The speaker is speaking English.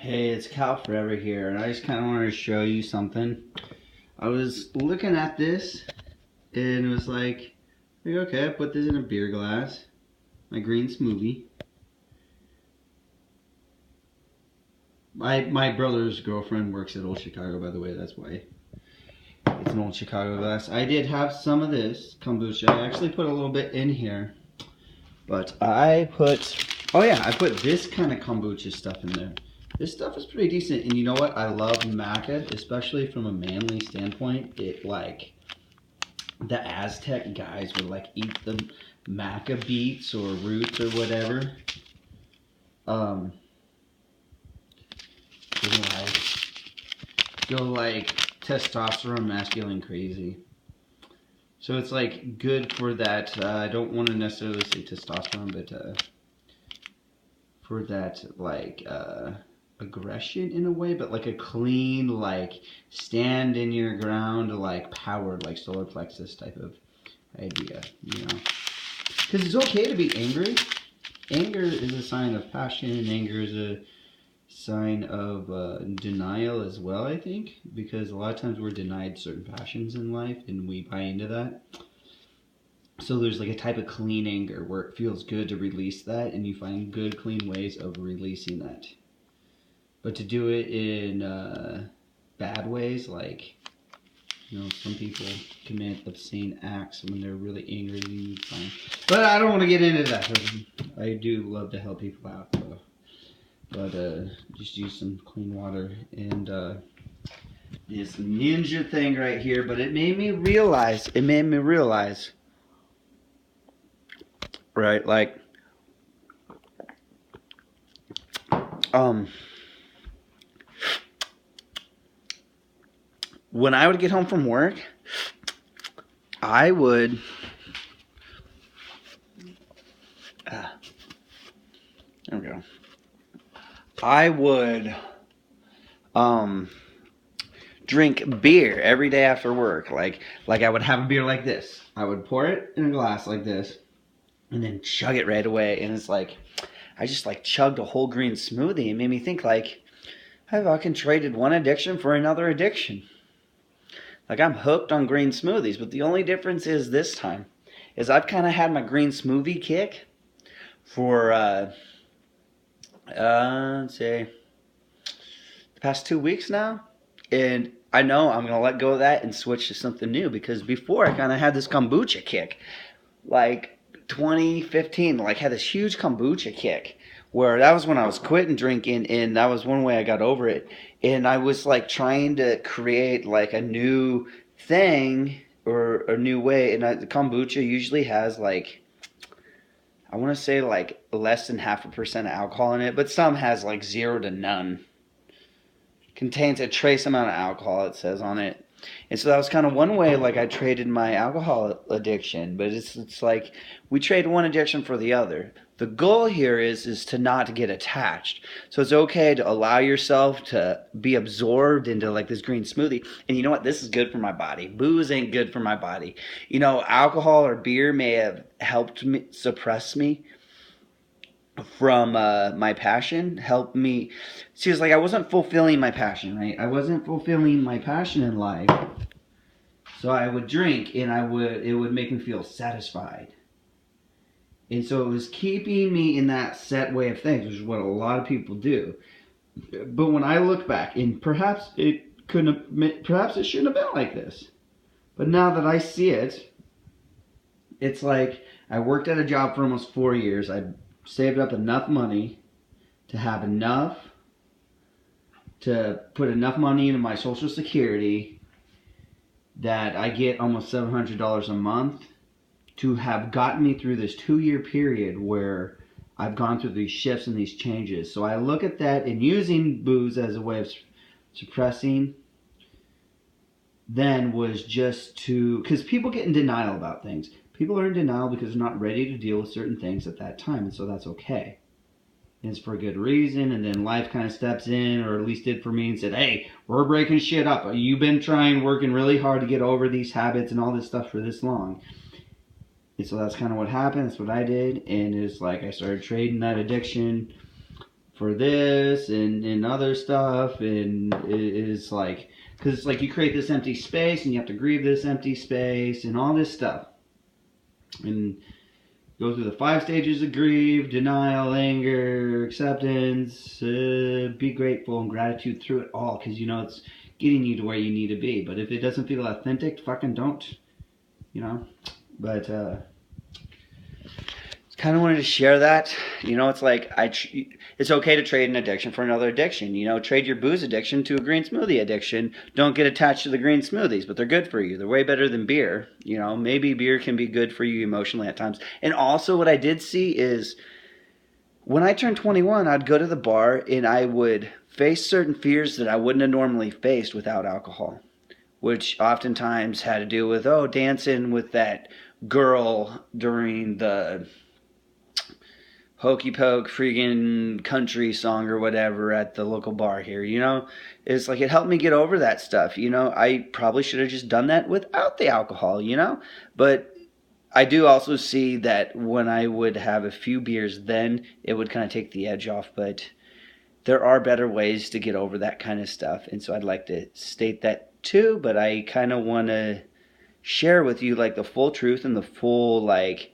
Hey, it's Cal Forever here, and I just kind of wanted to show you something. I was looking at this, and it was like, okay, I put this in a beer glass, my green smoothie. My brother's girlfriend works at Old Chicago, by the way, that's why it's an Old Chicago glass. I did have some of this kombucha. I actually put a little bit in here, but I put this kind of kombucha stuff in there. This stuff is pretty decent, and you know what? I love maca, especially from a manly standpoint. It like the Aztec guys would like eat the maca beets or roots or whatever. Um, go like testosterone, masculine, crazy. So it's like good for that. I don't want to necessarily say testosterone, but for that like aggression in a way, but like a clean, like stand in your ground, like powered, like solar plexus type of idea, you know. Because it's okay to be angry. Anger is a sign of passion, and anger is a sign of denial as well, I think, because a lot of times we're denied certain passions in life and we buy into that. So there's like a type of clean anger where it feels good to release that, and you find good, clean ways of releasing that. But to do it in bad ways, like, you know, some people commit obscene acts when they're really angry and you find. But I don't want to get into that. I do love to help people out, though. But just use some clean water and this ninja thing right here. But it made me realize. Right, like, when I would get home from work, I would there we go. I would drink beer every day after work. Like I would have a beer like this. I would pour it in a glass like this and then chug it right away. And it's like I just like chugged a whole green smoothie. It made me think like I've fucking traded one addiction for another addiction. Like I'm hooked on green smoothies, but the only difference is this time is I've kind of had my green smoothie kick for let's say the past 2 weeks now, and I know I'm gonna let go of that and switch to something new because before I kind of had this kombucha kick, like 2015, like had this huge kombucha kick where that was when I was quitting drinking, and that was one way I got over it. And I was like trying to create like a new thing or a new way, and the kombucha usually has like I want to say like less than 0.5% of alcohol in it, but some has like 0 to none. Contains a trace amount of alcohol, it says on it. And so that was kind of one way like I traded my alcohol addiction, but it's like we trade one addiction for the other. The goal here is to not get attached. So it's okay to allow yourself to be absorbed into like this green smoothie. And you know what? This is good for my body. Booze ain't good for my body. You know, alcohol or beer may have helped me suppress me from my passion, helped me see. It's like I wasn't fulfilling my passion, right? I wasn't fulfilling my passion in life, so I would drink, and it would make me feel satisfied, and so it was keeping me in that set way of things, which is what a lot of people do. But when I look back, and perhaps perhaps it shouldn't have been like this, but now that I see it, it's like I worked at a job for almost 4 years. I saved up enough money to have enough to put enough money into my Social Security that I get almost $700 a month to have gotten me through this 2 year period where I've gone through these shifts and these changes. So I look at that, and using booze as a way of suppressing then was just to, because people get in denial about things. People are in denial because they're not ready to deal with certain things at that time, and so that's okay. And it's for a good reason, and then life kind of steps in, or at least did for me, and said, hey, we're breaking shit up. You've been working really hard to get over these habits and all this stuff for this long. And so that's kind of what happened. That's what I did, and it's like I started trading that addiction for this and other stuff, and it's like, because it's like you create this empty space and you have to grieve this empty space and all this stuff, and go through the 5 stages of grief: denial, anger, acceptance, be grateful and gratitude through it all, because you know it's getting you to where you need to be. But if it doesn't feel authentic, fucking don't, you know. But kind of wanted to share that. You know, it's like it's okay to trade an addiction for another addiction. You know, trade your booze addiction to a green smoothie addiction. Don't get attached to the green smoothies, but they're good for you. They're way better than beer. You know, maybe beer can be good for you emotionally at times. And also, what I did see is when I turned 21, I'd go to the bar and I would face certain fears that I wouldn't have normally faced without alcohol, which oftentimes had to do with, oh, dancing with that girl during the hokey poke freaking country song or whatever at the local bar here, you know. It's like it helped me get over that stuff, you know. I probably should have just done that without the alcohol, you know. But I do also see that when I would have a few beers, then it would kind of take the edge off. But there are better ways to get over that kind of stuff, and so I'd like to state that too. But I kind of want to share with you like the full truth and the full like